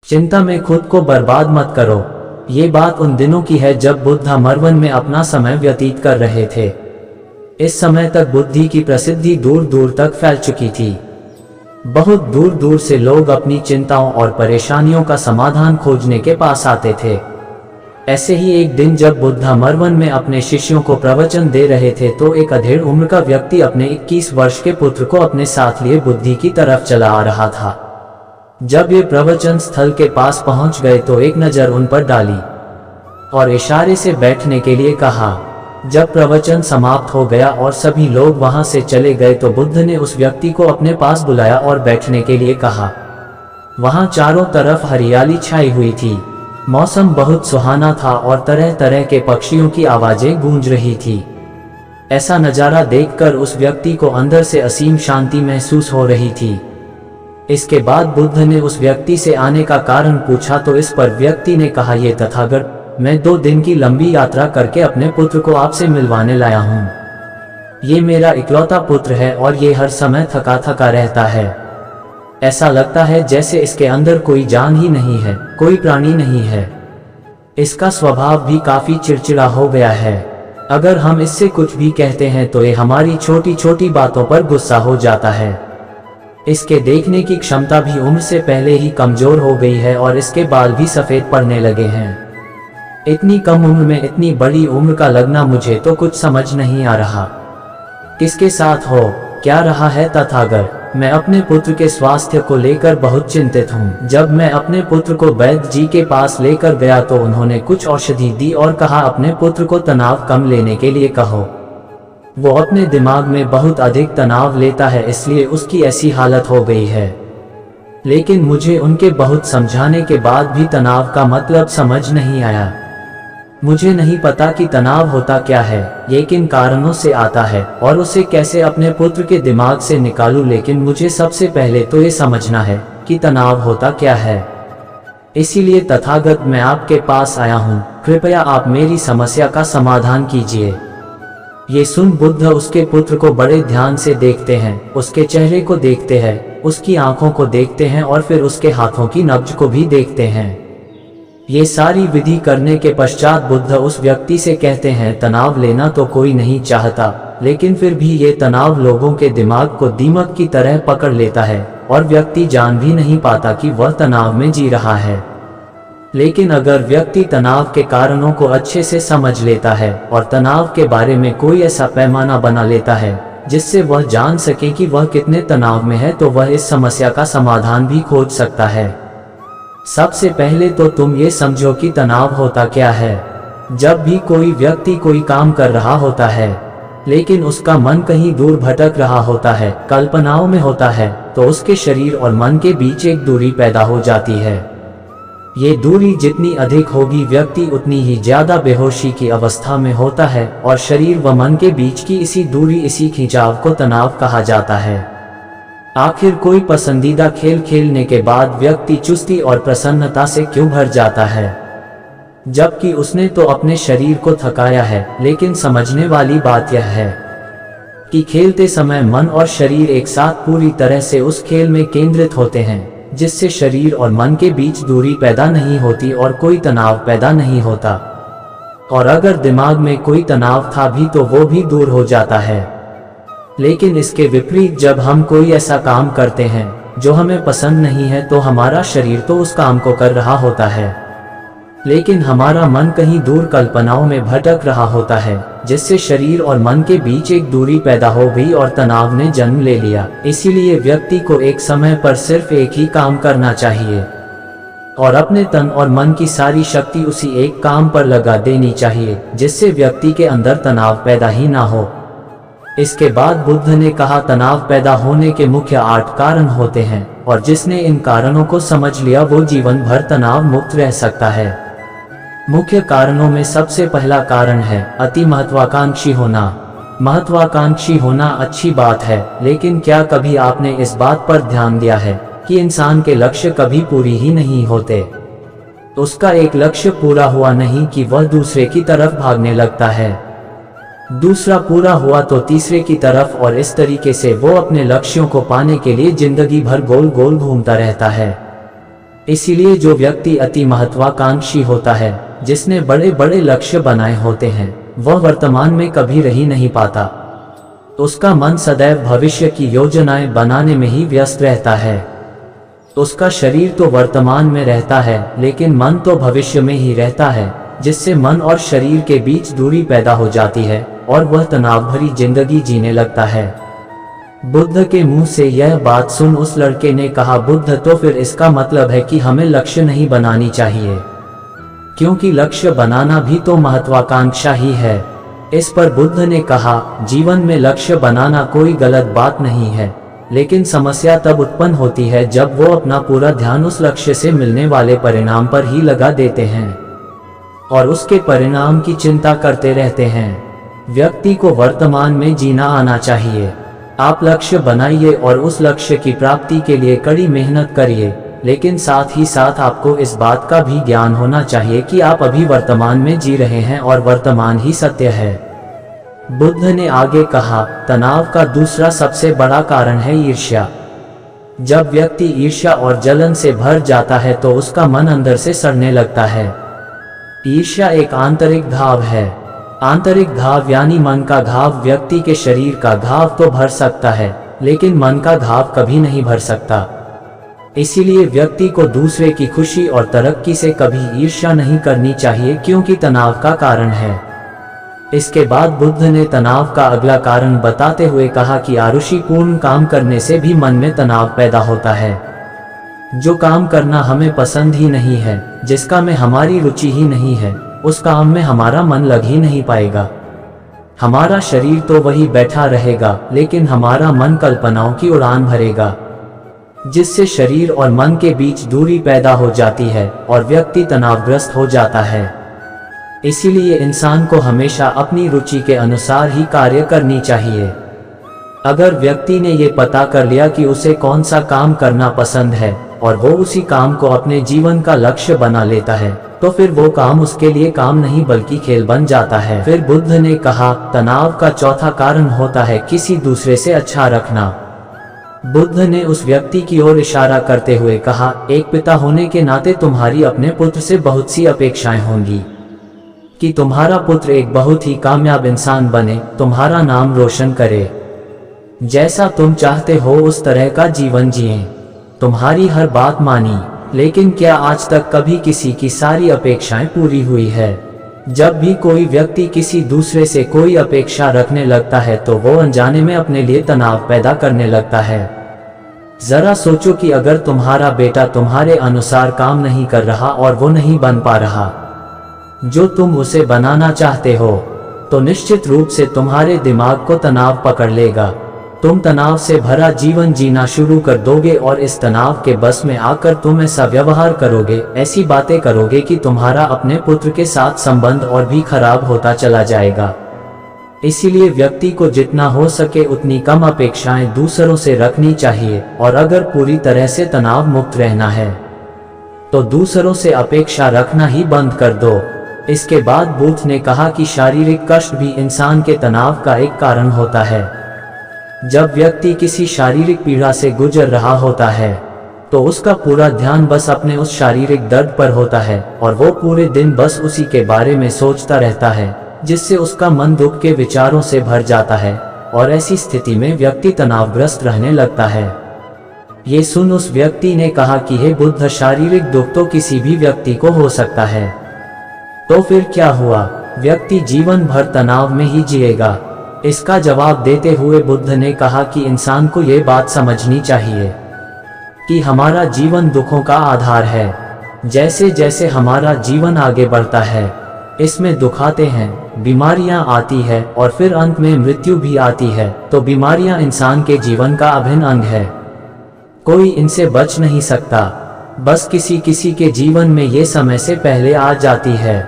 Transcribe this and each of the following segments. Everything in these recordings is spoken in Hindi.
चिंता में खुद को बर्बाद मत करो। ये बात उन दिनों की है जब बुद्ध मरवन में अपना समय व्यतीत कर रहे थे। इस समय तक बुद्धि की प्रसिद्धि दूर दूर तक फैल चुकी थी। बहुत दूर दूर से लोग अपनी चिंताओं और परेशानियों का समाधान खोजने के पास आते थे। ऐसे ही एक दिन जब बुद्ध मरवन में अपने शिष्यों को प्रवचन दे रहे थे तो एक अधेड़ उम्र का व्यक्ति अपने 21 वर्ष के पुत्र को अपने साथ लिए बुद्धि की तरफ चला आ रहा था। जब ये प्रवचन स्थल के पास पहुंच गए तो एक नज़र उन पर डाली और इशारे से बैठने के लिए कहा। जब प्रवचन समाप्त हो गया और सभी लोग वहां से चले गए तो बुद्ध ने उस व्यक्ति को अपने पास बुलाया और बैठने के लिए कहा। वहां चारों तरफ हरियाली छाई हुई थी। मौसम बहुत सुहाना था और तरह तरह के पक्षियों की आवाजें गूंज रही थी। ऐसा नज़ारा देखकर उस व्यक्ति को अंदर से असीम शांति महसूस हो रही थी। इसके बाद बुद्ध ने उस व्यक्ति से आने का कारण पूछा तो इस पर व्यक्ति ने कहा, ये तथागत, मैं 2 दिन की लंबी यात्रा करके अपने पुत्र को आपसे मिलवाने लाया हूँ। ये मेरा इकलौता पुत्र है और ये हर समय थका थका रहता है। ऐसा लगता है जैसे इसके अंदर कोई जान ही नहीं है, कोई प्राणी नहीं है। इसका स्वभाव भी काफी चिड़चिड़ा हो गया है। अगर हम इससे कुछ भी कहते हैं तो ये हमारी छोटी छोटी बातों पर गुस्सा हो जाता है। इसके देखने की क्षमता भी उम्र से पहले ही कमजोर हो गई है और इसके बाल भी सफेद पड़ने लगे हैं। इतनी कम उम्र में इतनी बड़ी उम्र का लगना मुझे तो कुछ समझ नहीं आ रहा। किसके साथ हो क्या रहा है तथागत? मैं अपने पुत्र के स्वास्थ्य को लेकर बहुत चिंतित हूँ। जब मैं अपने पुत्र को वैद्य जी के पास लेकर गया तो उन्होंने कुछ औषधि दी और कहा अपने पुत्र को तनाव कम लेने के लिए कहो। वो अपने दिमाग में बहुत अधिक तनाव लेता है, इसलिए उसकी ऐसी हालत हो गई है। लेकिन मुझे उनके बहुत समझाने के बाद भी तनाव का मतलब समझ नहीं आया। मुझे नहीं पता कि तनाव होता क्या है, ये किन कारणों से आता है और उसे कैसे अपने पुत्र के दिमाग से निकालूं, लेकिन मुझे सबसे पहले तो ये समझना है कि तनाव होता क्या है। इसीलिए तथागत मैं आपके पास आया हूँ, कृपया आप मेरी समस्या का समाधान कीजिए। ये सुन बुद्ध उसके पुत्र को बड़े ध्यान से देखते हैं, उसके चेहरे को देखते हैं, उसकी आंखों को देखते हैं और फिर उसके हाथों की नब्ज को भी देखते हैं। ये सारी विधि करने के पश्चात बुद्ध उस व्यक्ति से कहते हैं, तनाव लेना तो कोई नहीं चाहता, लेकिन फिर भी ये तनाव लोगों के दिमाग को दीमक की तरह पकड़ लेता है और व्यक्ति जान भी नहीं पाता कि वह तनाव में जी रहा है। लेकिन अगर व्यक्ति तनाव के कारणों को अच्छे से समझ लेता है और तनाव के बारे में कोई ऐसा पैमाना बना लेता है जिससे वह जान सके कि वह कितने तनाव में है, तो वह इस समस्या का समाधान भी खोज सकता है। सबसे पहले तो तुम ये समझो कि तनाव होता क्या है। जब भी कोई व्यक्ति कोई काम कर रहा होता है लेकिन उसका मन कहीं दूर भटक रहा होता है, कल्पनाओं में होता है, तो उसके शरीर और मन के बीच एक दूरी पैदा हो जाती है। ये दूरी जितनी अधिक होगी व्यक्ति उतनी ही ज्यादा बेहोशी की अवस्था में होता है और शरीर व मन के बीच की इसी दूरी, इसी खिंचाव को तनाव कहा जाता है। आखिर कोई पसंदीदा खेल खेलने के बाद व्यक्ति चुस्ती और प्रसन्नता से क्यों भर जाता है, जबकि उसने तो अपने शरीर को थकाया है। लेकिन समझने वाली बात यह है कि खेलते समय मन और शरीर एक साथ पूरी तरह से उस खेल में केंद्रित होते हैं, जिससे शरीर और मन के बीच दूरी पैदा नहीं होती और कोई तनाव पैदा नहीं होता। और अगर दिमाग में कोई तनाव था भी तो वो भी दूर हो जाता है। लेकिन इसके विपरीत जब हम कोई ऐसा काम करते हैं जो हमें पसंद नहीं है तो हमारा शरीर तो उस काम को कर रहा होता है, लेकिन हमारा मन कहीं दूर कल्पनाओं में भटक रहा होता है, जिससे शरीर और मन के बीच एक दूरी पैदा हो गई और तनाव ने जन्म ले लिया। इसीलिए व्यक्ति को एक समय पर सिर्फ एक ही काम करना चाहिए और अपने तन और मन की सारी शक्ति उसी एक काम पर लगा देनी चाहिए, जिससे व्यक्ति के अंदर तनाव पैदा ही ना हो। इसके बाद बुद्ध ने कहा, तनाव पैदा होने के मुख्य 8 कारण होते हैं और जिसने इन कारणों को समझ लिया वो जीवन भर तनाव मुक्त रह सकता है। मुख्य कारणों में सबसे पहला कारण है अति महत्वाकांक्षी होना। महत्वाकांक्षी होना अच्छी बात है, लेकिन क्या कभी आपने इस बात पर ध्यान दिया है कि इंसान के लक्ष्य कभी पूरी ही नहीं होते। उसका एक लक्ष्य पूरा हुआ नहीं कि वह दूसरे की तरफ भागने लगता है, दूसरा पूरा हुआ तो तीसरे की तरफ, और इस तरीके से वो अपने लक्ष्यों को पाने के लिए जिंदगी भर गोल गोल घूमता रहता है। इसीलिए जो व्यक्ति अति महत्वाकांक्षी होता है, जिसने बड़े बड़े लक्ष्य बनाए होते हैं, वह वर्तमान में कभी रह नहीं पाता। उसका मन सदैव भविष्य की योजनाएं बनाने में ही व्यस्त रहता है। उसका शरीर तो वर्तमान में रहता है, लेकिन मन तो भविष्य में ही रहता है, जिससे मन और शरीर के बीच दूरी पैदा हो जाती है और वह तनाव भरी जिंदगी जीने लगता है। बुद्ध के मुंह से यह बात सुन उस लड़के ने कहा, बुद्ध, तो फिर इसका मतलब है कि हमें लक्ष्य नहीं बनानी चाहिए, क्योंकि लक्ष्य बनाना भी तो महत्वाकांक्षा ही है। इस पर बुद्ध ने कहा, जीवन में लक्ष्य बनाना कोई गलत बात नहीं है, लेकिन समस्या तब उत्पन्न होती है जब वो अपना पूरा ध्यान उस लक्ष्य से मिलने वाले परिणाम पर ही लगा देते हैं और उसके परिणाम की चिंता करते रहते हैं। व्यक्ति को वर्तमान में जीना आना चाहिए। आप लक्ष्य बनाइए और उस लक्ष्य की प्राप्ति के लिए कड़ी मेहनत करिए, लेकिन साथ ही साथ आपको इस बात का भी ज्ञान होना चाहिए कि आप अभी वर्तमान में जी रहे हैं और वर्तमान ही सत्य है। बुद्ध ने आगे कहा, तनाव का दूसरा सबसे बड़ा कारण है ईर्ष्या। जब व्यक्ति ईर्ष्या और जलन से भर जाता है तो उसका मन अंदर से सड़ने लगता है। ईर्ष्या एक आंतरिक घाव है। आंतरिक घाव यानी मन का घाव व्यक्ति के शरीर का घाव तो भर सकता है, लेकिन मन का घाव कभी नहीं भर सकता। इसीलिए व्यक्ति को दूसरे की खुशी और तरक्की से कभी ईर्ष्या नहीं करनी चाहिए, क्योंकि तनाव का कारण है। इसके बाद बुद्ध ने तनाव का अगला कारण बताते हुए कहा कि आरुषिपूर्ण काम करने से भी मन में तनाव पैदा होता है। जो काम करना हमें पसंद ही नहीं है, जिसका में हमारी रुचि ही नहीं है, उस काम में हमारा मन लग ही नहीं पाएगा। हमारा शरीर तो वही बैठा रहेगा, लेकिन हमारा मन कल्पनाओं की उड़ान भरेगा, जिससे शरीर और मन के बीच दूरी पैदा हो जाती है और व्यक्ति तनावग्रस्त हो जाता है। इसीलिए इंसान को हमेशा अपनी रुचि के अनुसार ही कार्य करनी चाहिए। अगर व्यक्ति ने ये पता कर लिया कि उसे कौन सा काम करना पसंद है और वो उसी काम को अपने जीवन का लक्ष्य बना लेता है, तो फिर वो काम उसके लिए काम नहीं बल्कि खेल बन जाता है। फिर बुद्ध ने कहा, तनाव का चौथा कारण होता है किसी दूसरे से अच्छा रखना। बुद्ध ने उस व्यक्ति की ओर इशारा करते हुए कहा, एक पिता होने के नाते तुम्हारी अपने पुत्र से बहुत सी अपेक्षाएं होंगी कि तुम्हारा पुत्र एक बहुत ही कामयाब इंसान बने, तुम्हारा नाम रोशन करे, जैसा तुम चाहते हो उस तरह का जीवन जिए, तुम्हारी हर बात मानी। लेकिन क्या आज तक कभी किसी की सारी अपेक्षाएं पूरी हुई है? जब भी कोई व्यक्ति किसी दूसरे से कोई अपेक्षा रखने लगता है तो वो अनजाने में अपने लिए तनाव पैदा करने लगता है। जरा सोचो कि अगर तुम्हारा बेटा तुम्हारे अनुसार काम नहीं कर रहा और वो नहीं बन पा रहा जो तुम उसे बनाना चाहते हो, तो निश्चित रूप से तुम्हारे दिमाग को तनाव पकड़ लेगा। तुम तनाव से भरा जीवन जीना शुरू कर दोगे और इस तनाव के बस में आकर तुम ऐसा व्यवहार करोगे, ऐसी बातें करोगे कि तुम्हारा अपने पुत्र के साथ संबंध और भी खराब होता चला जाएगा। इसीलिए व्यक्ति को जितना हो सके उतनी कम अपेक्षाएं दूसरों से रखनी चाहिए, और अगर पूरी तरह से तनाव मुक्त रहना है तो दूसरों से अपेक्षा रखना ही बंद कर दो। इसके बाद बुद्ध ने कहा कि शारीरिक कष्ट भी इंसान के तनाव का एक कारण होता है। जब व्यक्ति किसी शारीरिक पीड़ा से गुजर रहा होता है तो उसका पूरा ध्यान बस अपने उस शारीरिक दर्द पर होता है और वो पूरे दिन बस उसी के बारे में सोचता रहता है, जिससे उसका मन दुख के विचारों से भर जाता है और ऐसी स्थिति में व्यक्ति तनावग्रस्त रहने लगता है। ये सुन उस व्यक्ति ने कहा कि हे बुद्ध, शारीरिक दुख तो किसी भी व्यक्ति को हो सकता है, तो फिर क्या हुआ? व्यक्ति जीवन भर तनाव में ही जिएगा। इसका जवाब देते हुए बुद्ध ने कहा कि इंसान को ये बात समझनी चाहिए कि हमारा जीवन दुखों का आधार है। जैसे जैसे हमारा जीवन आगे बढ़ता है, इसमें दुख आते हैं, बीमारियां आती है और फिर अंत में मृत्यु भी आती है। तो बीमारियां इंसान के जीवन का अभिन्न अंग है, कोई इनसे बच नहीं सकता। बस किसी किसी के जीवन में ये समय से पहले आ जाती है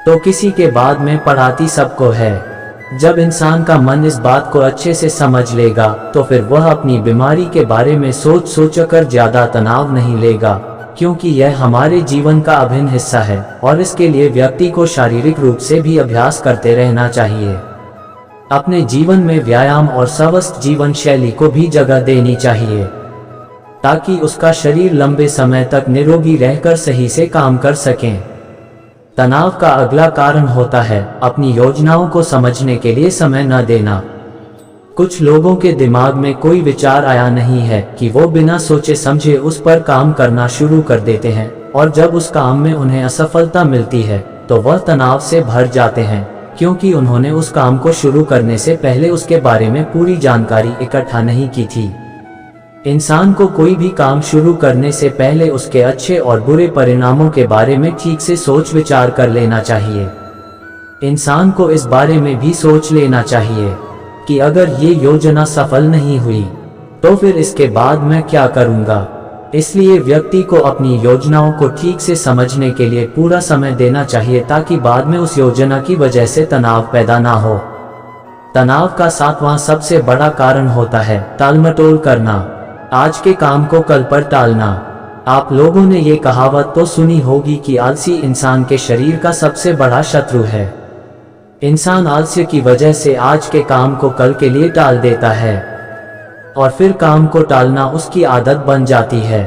तो किसी के बाद में पढ़ाती सबको है। जब इंसान का मन इस बात को अच्छे से समझ लेगा तो फिर वह अपनी बीमारी के बारे में सोच कर ज्यादा तनाव नहीं लेगा, क्योंकि यह हमारे जीवन का अभिन्न हिस्सा है और इसके लिए व्यक्ति को शारीरिक रूप से भी अभ्यास करते रहना चाहिए। अपने जीवन में व्यायाम और स्वस्थ जीवन शैली को भी जगह देनी चाहिए। ताकि उसका शरीर लंबे समय तक निरोगी रहकर सही से काम कर सकें। तनाव का अगला कारण होता है अपनी योजनाओं को समझने के लिए समय न देना। कुछ लोगों के दिमाग में कोई विचार आया नहीं है कि वो बिना सोचे समझे उस पर काम करना शुरू कर देते हैं, और जब उस काम में उन्हें असफलता मिलती है तो वह तनाव से भर जाते हैं, क्योंकि उन्होंने उस काम को शुरू करने से पहले उसके बारे में पूरी जानकारी इकट्ठा नहीं की थी। इंसान को कोई भी काम शुरू करने से पहले उसके अच्छे और बुरे परिणामों के बारे में ठीक से सोच विचार कर लेना चाहिए। इंसान को इस बारे में भी सोच लेना चाहिए कि अगर ये योजना सफल नहीं हुई तो फिर इसके बाद मैं क्या करूंगा। इसलिए व्यक्ति को अपनी योजनाओं को ठीक से समझने के लिए पूरा समय देना चाहिए, ताकि बाद में उस योजना की वजह से तनाव पैदा ना हो। तनाव का 7वां सबसे बड़ा कारण होता है टालमटोल करना, आज के काम को कल पर टालना। आप लोगों ने ये कहावत तो सुनी होगी कि आलसी इंसान के शरीर का सबसे बड़ा शत्रु है। इंसान आलस्य की वजह से आज के काम को कल के लिए टाल देता है और फिर काम को टालना उसकी आदत बन जाती है।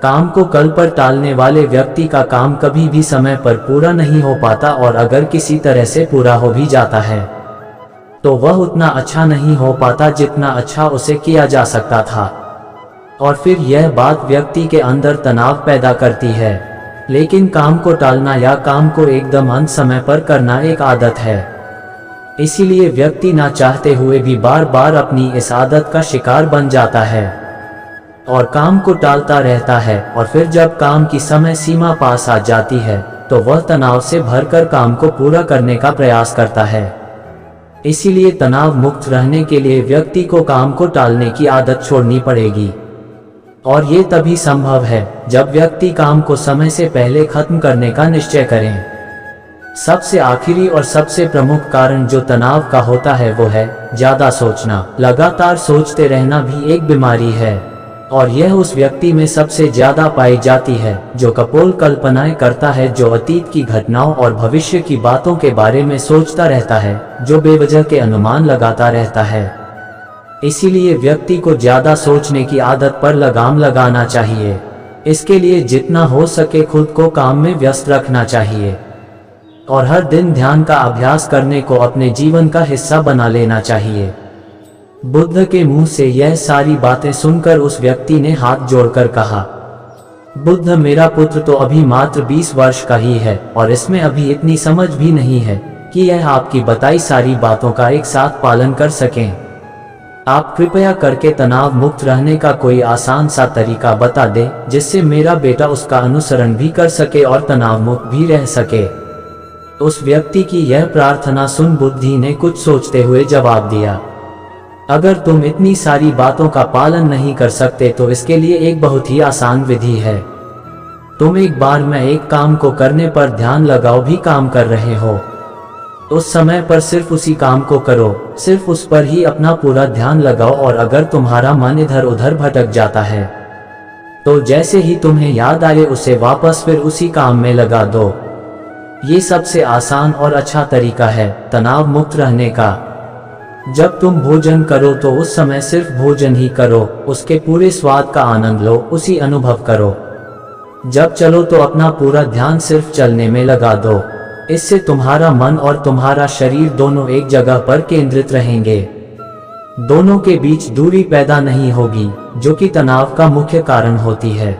काम को कल पर टालने वाले व्यक्ति का काम कभी भी समय पर पूरा नहीं हो पाता, और अगर किसी तरह से पूरा हो भी जाता है तो वह उतना अच्छा नहीं हो पाता जितना अच्छा उसे किया जा सकता था, और फिर यह बात व्यक्ति के अंदर तनाव पैदा करती है। लेकिन काम को टालना या काम को एकदम अंत समय पर करना एक आदत है, इसीलिए व्यक्ति ना चाहते हुए भी बार बार अपनी इस आदत का शिकार बन जाता है और काम को टालता रहता है, और फिर जब काम की समय सीमा पास आ जाती है तो वह तनाव से भरकर काम को पूरा करने का प्रयास करता है। इसीलिए तनाव मुक्त रहने के लिए व्यक्ति को काम को टालने की आदत छोड़नी पड़ेगी, और ये तभी संभव है जब व्यक्ति काम को समय से पहले खत्म करने का निश्चय करें। सबसे आखिरी और सबसे प्रमुख कारण जो तनाव का होता है वो है ज्यादा सोचना। लगातार सोचते रहना भी एक बीमारी है, और यह उस व्यक्ति में सबसे ज्यादा पाई जाती है जो कपोल कल्पनाएं करता है, जो अतीत की घटनाओं और भविष्य की बातों के बारे में सोचता रहता है, जो बेवजह के अनुमान लगाता रहता है। इसीलिए व्यक्ति को ज्यादा सोचने की आदत पर लगाम लगाना चाहिए। इसके लिए जितना हो सके खुद को काम में व्यस्त रखना चाहिए, और हर दिन ध्यान का अभ्यास करने को अपने जीवन का हिस्सा बना लेना चाहिए। बुद्ध के मुंह से यह सारी बातें सुनकर उस व्यक्ति ने हाथ जोड़कर कहा, बुद्ध, मेरा पुत्र तो अभी मात्र 20 वर्ष का ही है और इसमें अभी इतनी समझ भी नहीं है कि यह आपकी बताई सारी बातों का एक साथ पालन कर सकें। आप कृपया करके तनाव मुक्त रहने का कोई आसान सा तरीका बता दें जिससे मेरा बेटा उसका अनुसरण भी कर सके और तनाव मुक्त भी रह सके। उस व्यक्ति की यह प्रार्थना सुन बुद्धि ने कुछ सोचते हुए जवाब दिया, अगर तुम इतनी सारी बातों का पालन नहीं कर सकते तो इसके लिए एक बहुत ही आसान विधि है। तुम एक बार में एक काम को करने पर ध्यान लगाओ, भी काम कर रहे हो उस समय पर सिर्फ उसी काम को करो, सिर्फ उस पर ही अपना पूरा ध्यान लगाओ, और अगर तुम्हारा मन इधर उधर भटक जाता है तो जैसे ही तुम्हें याद आए उसे वापस फिर उसी काम में लगा दो। ये सबसे आसान और अच्छा तरीका है तनाव मुक्त रहने का। जब तुम भोजन करो तो उस समय सिर्फ भोजन ही करो, उसके पूरे स्वाद का आनंद लो, उसी अनुभव करो। जब चलो तो अपना पूरा ध्यान सिर्फ चलने में लगा दो। इससे तुम्हारा मन और तुम्हारा शरीर दोनों एक जगह पर केंद्रित रहेंगे। दोनों के बीच दूरी पैदा नहीं होगी, जो कि तनाव का मुख्य कारण होती है।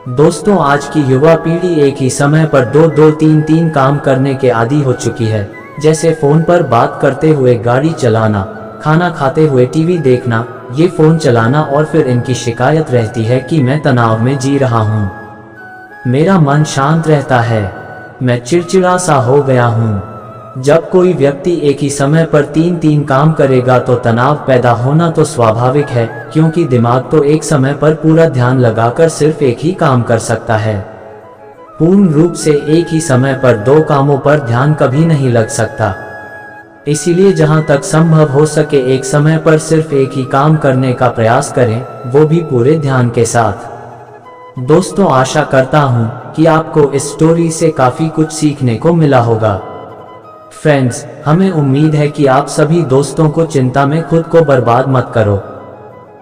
दोस्तों, आज की युवा पीढ़ी एक ही समय पर 2-2, 3-3 काम करने के आदी हो चुकी है, जैसे फोन पर बात करते हुए गाड़ी चलाना, खाना खाते हुए टीवी देखना, ये फोन चलाना, और फिर इनकी शिकायत रहती है कि मैं तनाव में जी रहा हूँ, मेरा मन शांत रहता है, मैं चिड़चिड़ा सा हो गया हूँ। जब कोई व्यक्ति एक ही समय पर 3-3 काम करेगा तो तनाव पैदा होना तो स्वाभाविक है, क्योंकि दिमाग तो एक समय पर पूरा ध्यान लगाकर सिर्फ एक ही काम कर सकता है। पूर्ण रूप से एक ही समय पर 2 कामों पर ध्यान कभी नहीं लग सकता। इसीलिए जहां तक संभव हो सके एक समय पर सिर्फ एक ही काम करने का प्रयास करें, वो भी पूरे ध्यान के साथ। दोस्तों, आशा करता हूँ कि आपको इस स्टोरी से काफी कुछ सीखने को मिला होगा। फ्रेंड्स, हमें उम्मीद है कि आप सभी दोस्तों को चिंता में खुद को बर्बाद मत करो।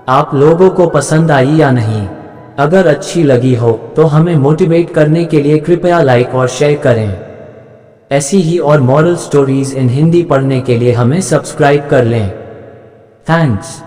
आप लोगों को पसंद आई या नहीं। अगर अच्छी लगी हो तो हमें मोटिवेट करने के लिए कृपया लाइक और शेयर करें। ऐसी ही और मॉरल स्टोरीज इन हिंदी पढ़ने के लिए हमें सब्सक्राइब कर लें। थैंक्स।